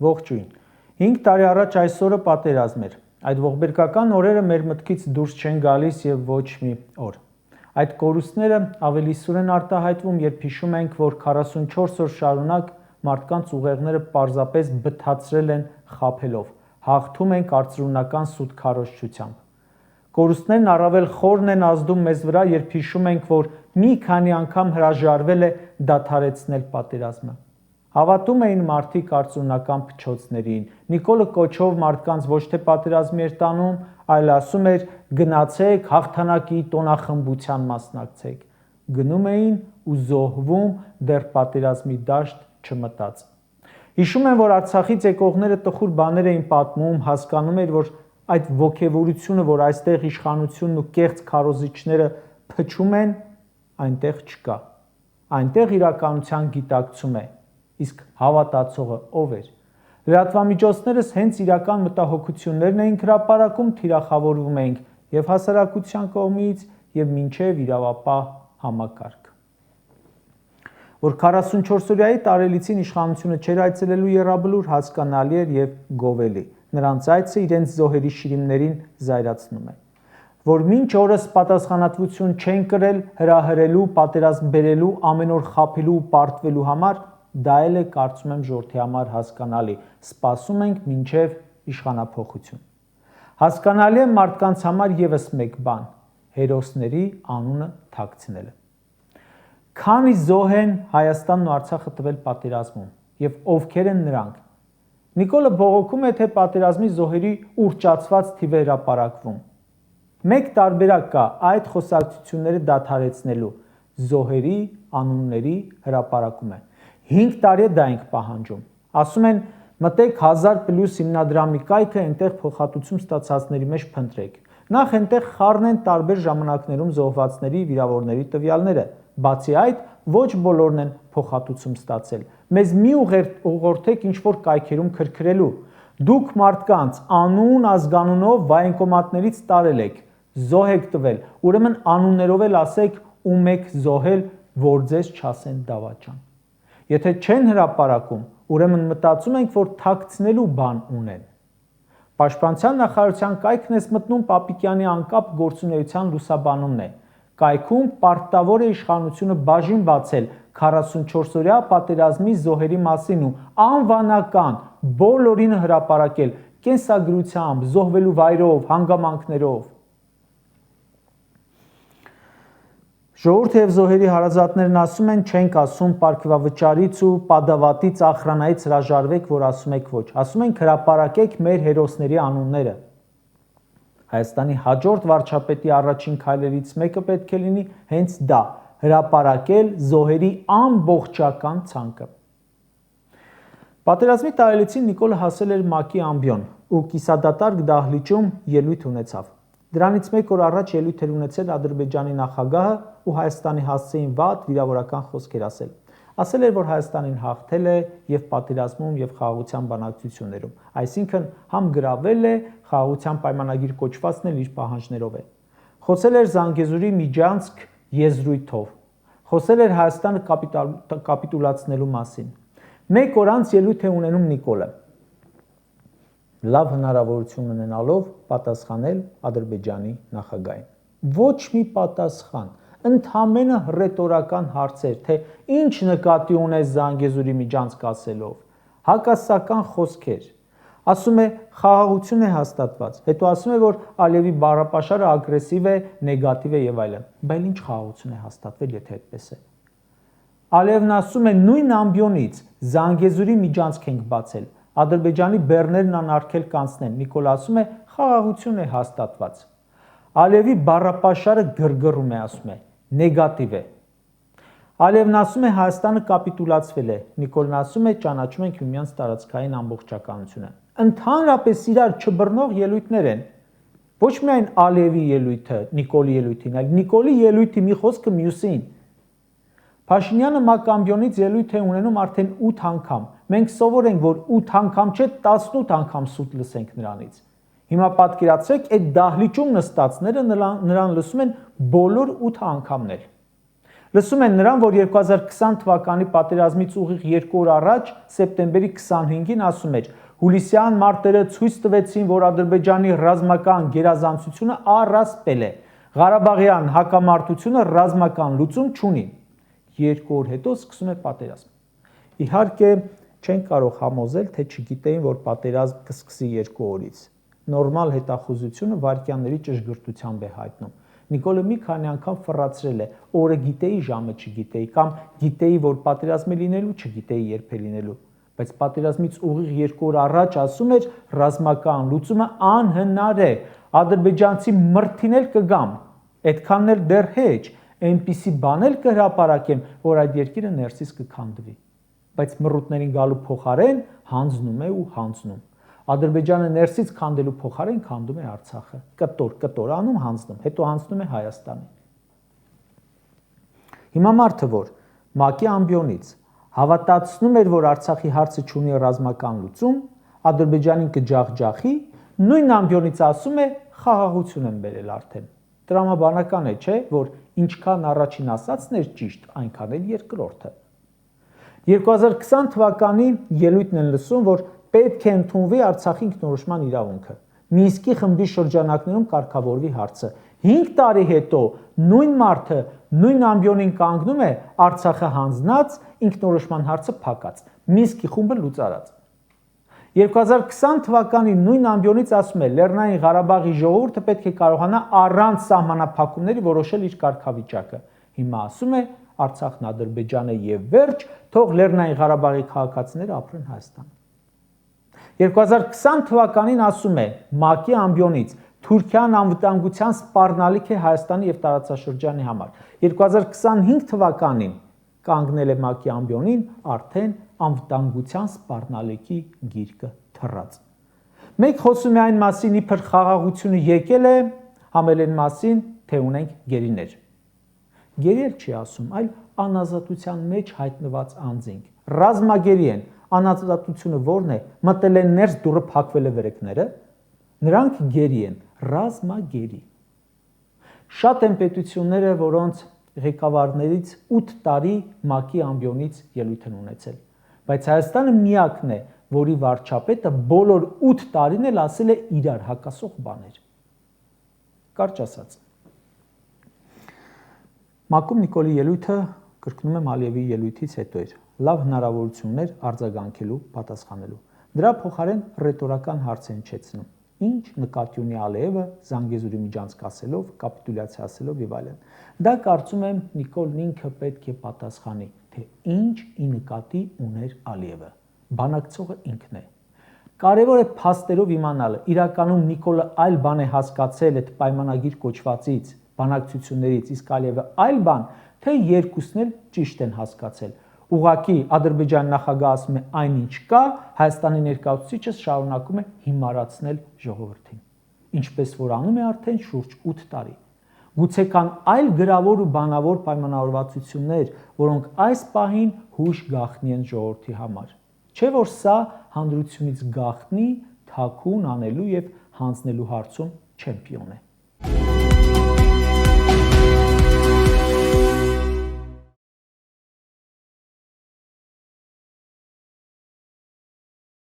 Ողջույն։ 5 տարի առաջ այսօրը պատերազմ էր։ Այդ ողբերգական օրերը մեր մտքից դուրս չեն գալիս եւ ոչ մի օր։ Այդ կորուստները ավելի սուր են արտահայտվում, երբ հիշում ենք, որ 44 օր շարունակ մարդկանց ուղեղները պարզապես բթացրել են խաբելով, հաղթում են կարծրունական սուտ քարոզչությամբ։ Կորուստներն առավել խորն են ազդում մեզ վրա, երբ հիշում ենք, որ մի քանի անգամ հրաժարվել է դադարեցնել պատերազմը։ Հավատում էին մարդիկ կարծրունական փչոցներին։ Նիկոլը կոչով մարդկանց ոչ թե պատերազմի էր տանում, այլ ասում էր՝ գնացեք հաղթանակի տոնախմբության մասնակցեք։ Գնում էին ու զոհվում դեռ պատերազմի դաշտ չմտած։ Հիշում եմ, որ Արցախից եկողները տխուր բաներ էին պատմում, հասկանում էր, որ այդ ոգևորությունը, որ այստեղ իշխանությունն ու կեղծ քարոզիչները փչում են, այնտեղ չկա։ Այնտեղ իրականության գիտակցում է, իսկ հավատացողը ով էր։ Լրատվամիջոցներս հենց իրական մտահոգություններն էին հրապարակում, թիրախավորվում էինք եւ հասարակության կողմից եւ մինչեւ իրավապահ համակարգ։ Որ 44-օրյայի տարելիցին իշխանությունը չէր այցելելու եռաբլուր, հասկանալի էր եւ գովելի։ Նրանց այցը իրենց զոհերի շիրիմներին զայրացնում է։ Որ մինչ օրս պատասխանատվություն չեն կրել հրահրելու, պատերազմ բերելու, ամեն օր խաբելու ու պարտվելու համար, դա էլ է կարծում եմ ժողովրդի համար հասկանալի։ Սպասում ենք մինչև իշխանափոխություն։ Հասկանալի է մարդկանց համար եւս մեկ բան՝ հերոսների անունը թաքցնելը։ Քանի զոհ են Հայաստանն ու Արցախը տվել պատերազմում եւ ովքեր են նրանք։ Նիկոլը բողոքում է, թե պատերազմի զոհերի ուռճացված թիվը հրապարակվում։ Մեկ տարբերակ կա այդ խոսակցությունները դադարեցնելու՝ զոհերի անունների հրապարակումը։ 5 տարի է դա ենք պահանջում։ Ասում են՝ մտեք 1000+ հիմնադրամի կայքը, այնտեղ փոխհատուցում ստացածների մեջ փնտրեք։ Նախ այնտեղ խառնեն տարբեր ժամանակներում զոհվածների, վիրավորների տվյալները։ Բացի այդ, ոչ բոլորն են փոխհատուցում ստացել։ Մեզ մի ուղղորդեք ինչ-որ կայքերում քրքրելու։ Դուք մարդկանց անուն, ազգանունով վայենկոմատներից տարել եք, զոհ եք տվել, ուրեմն անուններով էլ ասեք ում եք զոհել, որ ձեզ չասեն դավաճան։ Եթե չեն հրապարակում, ուրեմն մտածում ենք, որ թաքցնելու բան ունեն։ Պաշտպանության նախարարության կայքն ես մտնում Պապիկյանի անկապ գործունեության լուսաբանումն է։ Կայքում պարտավոր է իշխանությունը բաժին բացել 44-օրյա պատերազմի զոհերի մասին ու անվանական բոլորին հրապարակել կենսագրությամբ, զոհվելու վայրով, հանգամանքներով։ Ժողովուրդը եւ զոհերի հարազատներն ասում են, չենք ասում պարգևավճարից ու падավատից ախրանայից հրաժարվեք, որ ասում եք ոչ։ Ասում ենք հրապարակեք մեր հերոսների անունները։ Հայաստանի հաջորդ վարչապետի առաջին քայլերից մեկը պետք է լինի հենց դա՝ հրապարակել զոհերի ամբողջական ցանկը։ Պատերազմի տարելիցին Նիկոլը հասել էր ՄԱԿ-ի ամբիոն ու կիսադատարկ դահլիճում ելույթ ունեցավ։ Դրանից մեկ օր առաջ ելույթ էր ունեցել Ադրբեջանի նախագահը ու Հայաստանի հասցեին վատ վիրավորական խոսքեր ասել։ Ասել էր, որ Հայաստանին հաղթել է եւ պատերազմում եւ խաղաղության բանակցություններում, այսինքն համ գրավել է, խաղաղության պայմանագիր կոչվածն էլ իր պահանջներով է։ Խոսել էր Զանգեզուրի Միջանցք եզրույթով։ Խոսել էր Հայաստանը կապիտուլացնելու մասին։ Մեկ օր անց ելույթ է ունենում Նիկոլը։ Լավ հնարավորություն ունենալով պատասխանել Ադրբեջանի նախագահին։ Ոչ մի պատասխան, ընդամենը ռետորական հարցեր, թե ինչ նկատի ունես Զանգեզուրի Միջանցք ասելով, հակասական խոսքեր։ Ասում է խաղաղություն է հաստատված, հետո ասում է, որ Ալիևի բառապաշարը ագրեսիվ է, նեգատիվ է եւ այլն։ Բայց ինչ խաղաղություն է հաստատվել, եթե այդպես է։ Ալիևն ասում է նույն ամբիոնից Զանգեզուրի Միջանցք ենք բացել, Ադրբեջանի բեռներն անարգել կանցնեն։ Նիկոլ ասում է խաղաղություն է հաստատված։ Ալիևի բառապաշարը գրգռում է, ասում է նեգատիվ է։ Ալիևն ասում է Հայաստանը կապիտուլացվել է։ Նիկոլն ասում է ճանաչում ենք միմյանց տարածքային ամբողջականությունը։ Ընդհանրապես իրար չբռնող ելույթներ են։ Ոչ միայն Ալիևի ելույթը, Նիկոլի ելույթին, այլ Նիկոլի ելույթի մի խոսքը մյուսին։ Փաշինյանը ՄԱԿ ամբիոնից ելույթ է ունենում արդեն 8 անգամ։ Մենք սովոր ենք, որ 8 անգամ չէ, 18 անգամ սուտ լսենք նրանից։ Հիմա պատկերացրեք, այդ դահլիճում նստածները նրան լսում են բոլոր 8 անգամներ։ Լսում են նրան, որ 2020 թվականի պատերազմից ուղիղ 2 օր առաջ, սեպտեմբերի 25-ին ասում էր. հուլիսյան մարտերը ցույց տվեցին, որ Ադրբեջանի ռազմական գերազանցությունը առասպել է։ Ղարաբաղյան հակամարտությունը ռազմական լուծում չունի։ 2 օր հետո սկսում է պատերազմ։ Իհարկե, չեն կարող համոզել, թե չգիտեին, որ պատերազմ կսկսի 2 օրից։ Նորմալ հետախուզությունը վայրկյանների ճշգրտությամբ է հայտնում։ Նիկոլը մի քանի անգամ ֆռացրել է, օրը գիտեի, ժամը չգիտեի, կամ գիտեի, որ պատերազմ է լինելու, չգիտեի երբ է լինելու, բայց պատերազմից ուղիղ 2 օր առաջ ասում էր, ռազմական լուծումը անհնար է, ադրբեջանցի մրթին էլ կգամ, այդքանն էլ դեռ հեչ, այնպիսի բան էլ կհրապարակեմ, որ այդ երկիրը ներսից կքանդվի, բայց մռութներին գալու փոխարեն հանձնում է ու հանձնում։ Ադրբեջանը ներսից քանդելու փոխարեն քանդում է Արցախը, կտոր անում, հանձնում, հետո հանձնում է Հայաստանին։ Հիմա մարդը, որ ՄԱԿ-ի ամբիոնից հավատացնում էր, որ Արցախի հարցը չունի ռազմական լուծում, Ադրբեջանին կջախջախի, նույն ամբիոնից ասում է խաղաղություն են բերել արդեն։ Տրամաբանական է, չէ, որ ինչքան առաջին ասածն էր ճիշտ, այնքան էլ երկրորդը։ 2020 թվականի ելույթն են լսում, որ պետք է ընդունվի Արցախի ինքնորոշման իրավունքը։ Մինսկի խմբի շրջանակներում կարգավորվի հարցը։ 5 տարի հետո նույն մարդը նույն ամբիոնին կանգնում է Արցախը հանձնած, ինքնորոշման հարցը փակած։ Մինսկի խումբը լուծարած։ 2020 թվականի նույն ամբիոնից ասում է, Լեռնային Ղարաբաղի ժողովուրդը պետք է կարողանա առանց սահմանափակումների որոշել իր կարգավիճակը։ Հիմա ասում է Արցախն Ադրբեջան է եւ վերջ, թող Լեռնային Ղարաբաղի քաղաքացիները ապրեն Հայաստանում։ 2020 թվականին ասում է ՄԱԿ-ի ամբիոնից Թուրքիան անվտանգության սպառնալիք է Հայաստանի եւ տարածաշրջանի համար։ 2025 թվականին կանգնել է ՄԱԿ-ի ամբիոնին արդեն անվտանգության սպառնալիքի գիրկը թռած։ Մեկ խոսում է այն մասին, իբր խաղաղությունը եկել է, համել են մասին, թե ունենք գերիներ։ Գերի էլ չի ասում, այլ անազատության մեջ հայտնված անձինք։ Ռազմագերի են, անազատությունը որն է, մտել են ներս, դուռը փակվել է վերևները, նրանք գերի են, ռազմագերի։ Շատ են պետությունները, որոնց ղեկավարներից 8 տարի ՄԱԿ-ի ամբիոնից ելույթ են ունեցել, բայց Հայաստանը միակն է, որի վարչապետը բոլոր 8 տարին էլ ասել է իրար հակասող բաներ։ Կարճ ասած, ՄԱԿ-ում Նիկոլի ելույթը, կրկնում եմ, Ալիևի ելույթից հետո էր, լավ հնարավորություններ արձագանքելու, պատասխանելու։ Դրա փոխարեն ռետորական հարց են չեցնում։ Ինչ նկատի ունի Ալիևը Զանգեզուրի միջանցք ասելով, կապիտուլյացիա ասելով եւ այլն։ Դա կարծում եմ Նիկոլն ինքը պետք է պատասխանի, թե ինչ ի նկատի ուներ Ալիևը։ Բանակցողը ինքն է։ Կարևոր է փաստերով իմանալը, իրականում Նիկոլը այլ բան է հասկացել այդ պայմանագիր կոչվածից, բանակցություններից, իսկ Ալիևը այլ բան, թե երկուսն էլ ճիշտ են հասկացել։ Ուղղակի Ադրբեջանի նախագահը ասում է այնինչ կա, Հայաստանի ներկայացուցիչը շարունակում է հիմարացնել ժողովրդին, ինչպես որ անում է արդեն շուրջ 8 տարի։ Գուցե կան այլ գրավոր ու բանավոր պայմանավորվածություններ, որոնք այս պահին հույժ գաղտնի են ժողովրդի համար։ Չէ՞ որ սա հանրությունից գաղտնի, թաքուն անելու եւ հանձնելու հարցում չեմպիոն է։